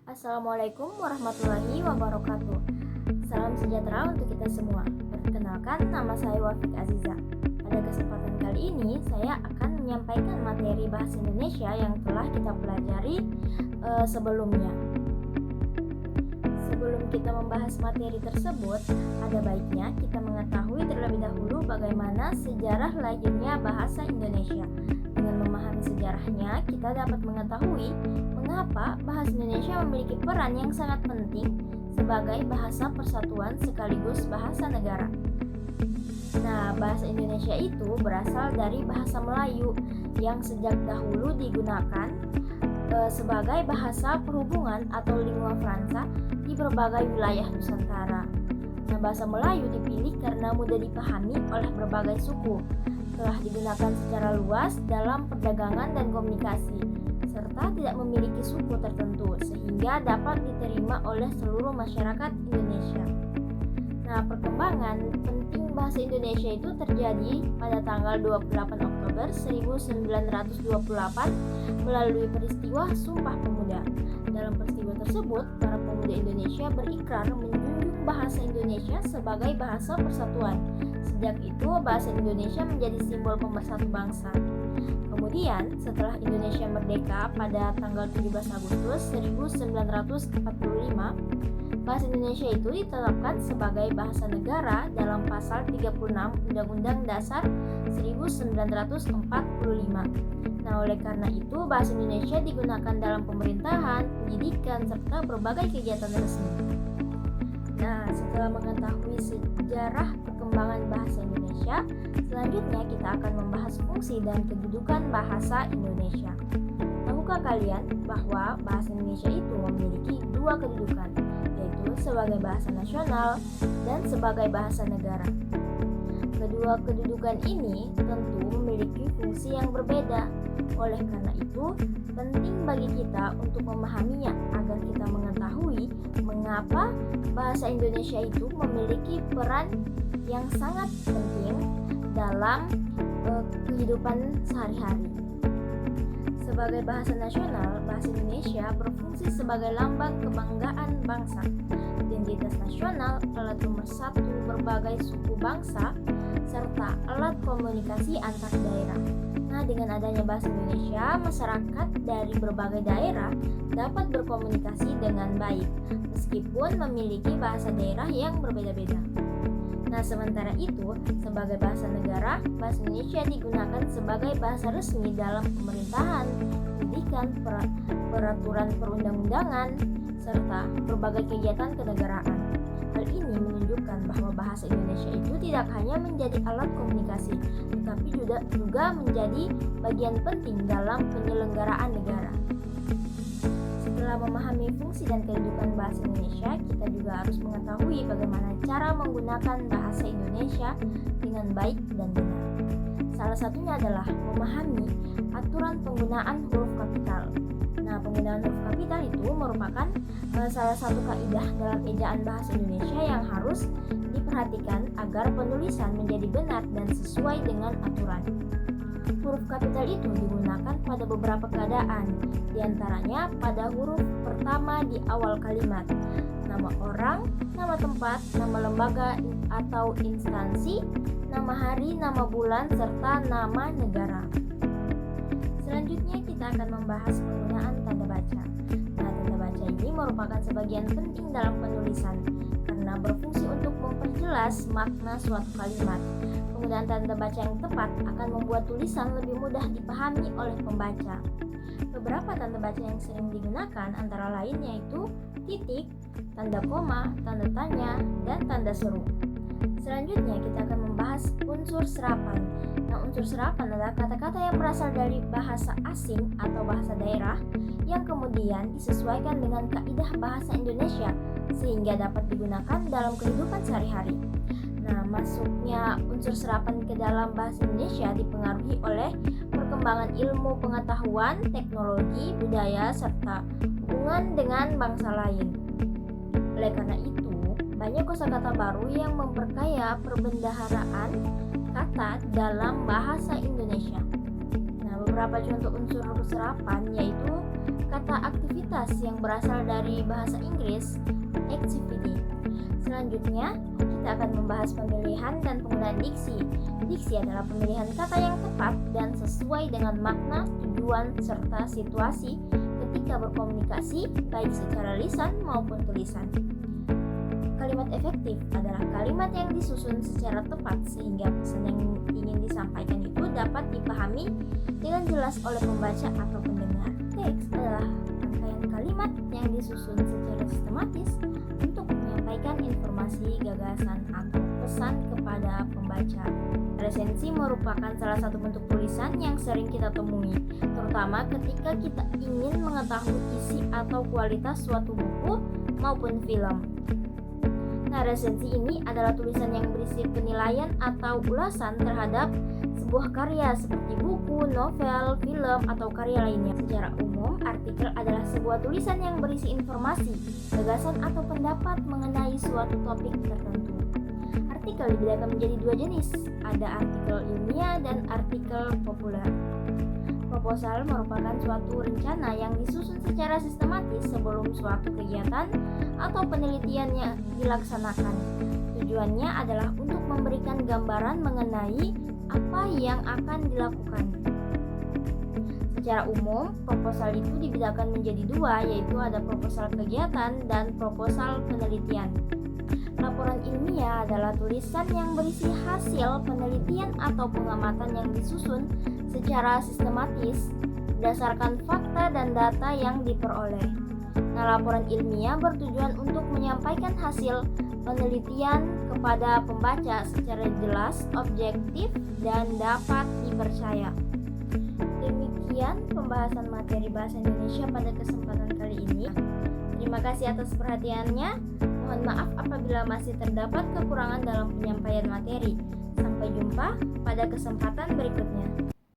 Assalamualaikum warahmatullahi wabarakatuh. Salam sejahtera untuk kita semua. Perkenalkan, nama saya Wafik Aziza. Pada kesempatan kali ini, saya akan menyampaikan materi bahasa Indonesia yang telah kita pelajari sebelumnya. Sebelum kita membahas materi tersebut, ada baiknya kita mengetahui terlebih dahulu bagaimana sejarah lahirnya bahasa Indonesia. Dengan memahami sejarahnya, kita dapat mengetahui mengapa bahasa Indonesia memiliki peran yang sangat penting sebagai bahasa persatuan sekaligus bahasa negara. Nah, bahasa Indonesia itu berasal dari bahasa Melayu yang sejak dahulu digunakan sebagai bahasa perhubungan atau lingua franca di berbagai wilayah Nusantara. Nah, bahasa Melayu dipilih karena mudah dipahami oleh berbagai suku, telah digunakan secara luas dalam perdagangan dan komunikasi, serta tidak memiliki suku tertentu sehingga dapat diterima oleh seluruh masyarakat Indonesia. Nah, perkembangan penting bahasa Indonesia itu terjadi pada tanggal 28 Oktober 1928 melalui peristiwa Sumpah Pemuda. Dalam peristiwa tersebut, para pemuda Indonesia berikrar menjunjung bahasa Indonesia sebagai bahasa persatuan. Sejak itu, bahasa Indonesia menjadi simbol pemersatu bangsa. Kemudian, setelah Indonesia merdeka pada tanggal 17 Agustus 1945, bahasa Indonesia itu ditetapkan sebagai bahasa negara dalam pasal 36 Undang-Undang Dasar 1945. Nah, oleh karena itu, bahasa Indonesia digunakan dalam pemerintahan, pendidikan, serta berbagai kegiatan resmi. Nah, setelah mengetahui sejarah perkembangan bahasa Indonesia, selanjutnya kita akan membahas fungsi dan kedudukan bahasa Indonesia. Tahukah kalian bahwa bahasa Indonesia itu memiliki dua kedudukan, yaitu sebagai bahasa nasional dan sebagai bahasa negara. Kedua kedudukan ini tentu memiliki fungsi yang berbeda. Oleh karena itu, penting bagi kita untuk memahaminya agar kita mengetahui mengapa bahasa Indonesia itu memiliki peran yang sangat penting dalam kehidupan sehari-hari. Sebagai bahasa nasional, bahasa Indonesia berfungsi sebagai lambang kebanggaan bangsa, identitas nasional, alat pemersatu berbagai suku bangsa, serta alat komunikasi antar daerah. Nah, dengan adanya bahasa Indonesia, masyarakat dari berbagai daerah dapat berkomunikasi dengan baik, meskipun memiliki bahasa daerah yang berbeda-beda. Nah, sementara itu, sebagai bahasa negara, bahasa Indonesia digunakan sebagai bahasa resmi dalam pemerintahan, pendidikan, peraturan perundang-undangan, serta berbagai kegiatan kenegaraan. Hal ini menunjukkan bahwa bahasa Indonesia itu tidak hanya menjadi alat komunikasi, tetapi juga menjadi bagian penting dalam penyelenggaraan negara. Setelah memahami fungsi dan kedudukan bahasa Indonesia, kita juga harus mengetahui bagaimana cara menggunakan bahasa Indonesia dengan baik dan benar. Salah satunya adalah memahami aturan penggunaan huruf kapital. Nah, penggunaan huruf kapital itu merupakan salah satu kaidah dalam ejaan bahasa Indonesia yang harus diperhatikan agar penulisan menjadi benar dan sesuai dengan aturan. Huruf kapital itu digunakan pada beberapa keadaan, diantaranya pada huruf pertama di awal kalimat, nama orang, nama tempat, nama lembaga atau instansi, nama hari, nama bulan, serta nama negara. Selanjutnya kita akan membahas penggunaan tanda baca. Nah, tanda baca ini merupakan sebagian penting dalam penulisan karena berfungsi untuk memperjelas makna suatu kalimat. Penggunaan tanda baca yang tepat akan membuat tulisan lebih mudah dipahami oleh pembaca. Beberapa tanda baca yang sering digunakan antara lain yaitu titik, tanda koma, tanda tanya, dan tanda seru. Selanjutnya kita akan membahas unsur serapan. Nah, unsur serapan adalah kata-kata yang berasal dari bahasa asing atau bahasa daerah yang kemudian disesuaikan dengan kaidah bahasa Indonesia sehingga dapat digunakan dalam kehidupan sehari-hari. Nah, masuknya unsur serapan ke dalam bahasa Indonesia dipengaruhi oleh perkembangan ilmu pengetahuan, teknologi, budaya, serta hubungan dengan bangsa lain. Oleh karena itu, banyak kosakata baru yang memperkaya perbendaharaan kata dalam bahasa Indonesia. Nah, beberapa contoh unsur serapan yaitu kata aktivitas yang berasal dari bahasa Inggris activity. Selanjutnya, kita akan membahas pemilihan dan penggunaan diksi. Diksi adalah pemilihan kata yang tepat dan sesuai dengan makna, tujuan, serta situasi ketika berkomunikasi, baik secara lisan maupun tulisan. Kalimat efektif adalah kalimat yang disusun secara tepat sehingga pesan yang ingin disampaikan itu dapat dipahami dengan jelas oleh pembaca atau pendengar. Teks adalah rangkaian kalimat yang disusun secara sistematis untuk menyampaikan informasi, gagasan, atau pesan kepada pembaca. Resensi merupakan salah satu bentuk tulisan yang sering kita temui, terutama ketika kita ingin mengetahui isi atau kualitas suatu buku maupun film. Nah, resensi ini adalah tulisan yang berisi penilaian atau ulasan terhadap sebuah karya seperti buku, novel, film, atau karya lainnya. Secara umum, artikel adalah sebuah tulisan yang berisi informasi, gagasan, atau pendapat mengenai suatu topik tertentu. Artikel dibedakan menjadi dua jenis, ada artikel ilmiah dan artikel populer. Proposal merupakan suatu rencana yang disusun secara sistematis sebelum suatu kegiatan atau penelitian yang dilaksanakan. Tujuannya adalah untuk memberikan gambaran mengenai apa yang akan dilakukan. Secara umum, proposal itu dibedakan menjadi dua, yaitu ada proposal kegiatan dan proposal penelitian. Laporan ilmiah adalah tulisan yang berisi hasil penelitian atau pengamatan yang disusun secara sistematis berdasarkan fakta dan data yang diperoleh. Nah, laporan ilmiah bertujuan untuk menyampaikan hasil penelitian kepada pembaca secara jelas, objektif, dan dapat dipercaya. Demikian pembahasan materi bahasa Indonesia pada kesempatan kali ini. Terima kasih atas perhatiannya. Mohon maaf apabila masih terdapat kekurangan dalam penyampaian materi. Sampai jumpa pada kesempatan berikutnya.